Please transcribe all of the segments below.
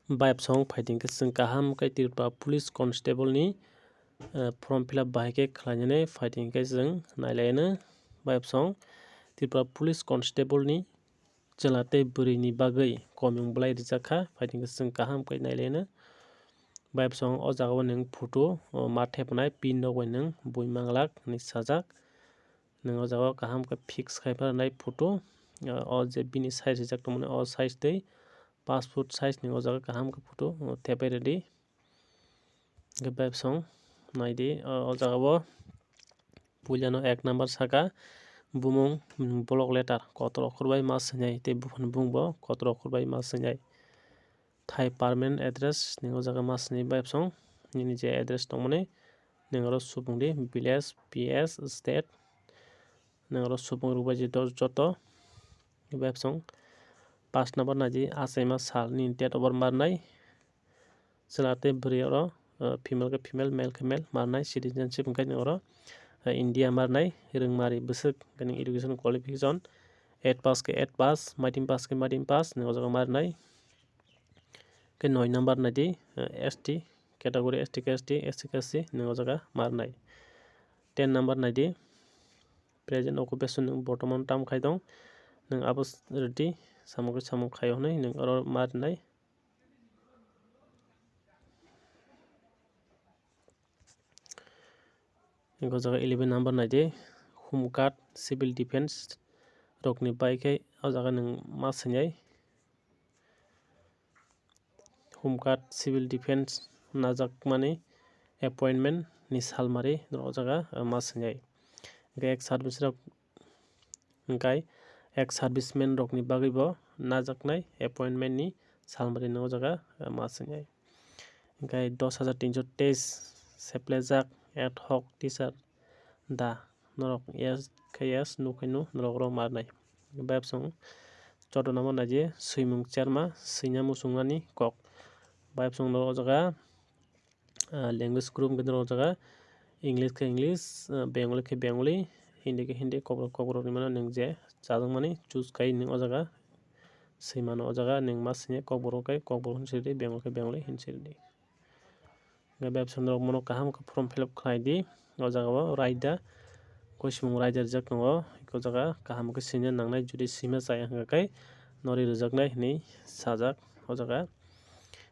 Vibe song fighting ke sing kaham ke Tripura police constable ni form fill up bahai ke khlainani fighting ke sing nailaiano vibe song Tripura police constable ni chela tei bwrwi ni bagwi komung blai rijakha fighting ke sing kaham ke nailaiano vibe song o jagao ning photo ma thepnai pin rok bai ning bui manglak ni sajak ning o jagao kaham ke fix khaipanai photo o je bini size rijak tongmani o size tei passport size ni o jaga kaham ke photo tepai ready ke vibe song naidi o jagao puila no 1 number saka bumung block letter kotor okhor bai ma swngnai tei buphang bumbo kotor okhor bai ma swngnai thai permanent address ni o jaga ma swngnai vibe song nini je address tongmani ning oro supungdi village PS state ning oro supung rok bai je joto vibe song 5 number naidi achaima sal ni date of birth marnai chela tei bwrwi oro female ke female male ke male marnai citizenship hingke ning oro India marnai rwngmari bwswk education qualification 8 pass ke 8 pass maitim pass ke maitim pass ning o jaga marnai ke 9 number naidi ST category ST ke ST SC ke SC ning o jaga marnai 10 number naidi present occupation ning bortoman tam khai tong ning abo ready samung ke samung khai honai ning oro marnai ning o jaga 11 number naidi home guard civil defense rok ni bai khai o jaga ning ma swngnai home guard civil defense najakmani appointment ni salmari o jaga ma swngnai ex service rok hingkai ex serviceman rok ni bagui bo najaknai appointment ni salmari ning o jaga ma swngnai hingkai 10323 seplaijak ad hoc teacher da norok yes khai yes no khai no norok ro marnai vibe song 14 number naidi swimung cherma swina muchungmani kok vibe song no o jaga language group hingke o jaga English ke English Bengali ke Bengali Hindi ke Hindi kokrok kokrok ni mano ning je chajakmani choose kai ning o jaga swimmano o jaga ning ma swngnai kokborok kai kokborok hinui siri Bengali ke Bengali hinui siri vibe song rok mono kaham ke form fill up khlai di o jaga o raida koismung raida rijak tongo o jaga kaham ke sina nangnai jodi sima chaya hingka khai nori rwjaknai hinui sajak o jaga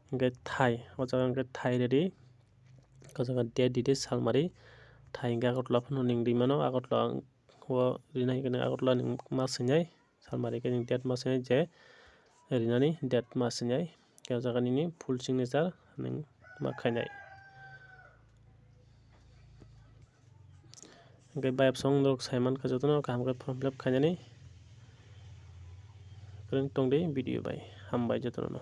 hingke thai o jaga hingke thai ready o jaga date ditei salmari thai hingke agartala phano ning ri mano agartala o rinai hingke agartala ning ma swngnai salmari ke ning date ma swngnai je rinani date ma swngnai o jaga nini full signature ning ma khainai hingke vibe song rok saimankha jotono kaham ke form fill up khainani kwrwng tongdi video bai hambai jotono no।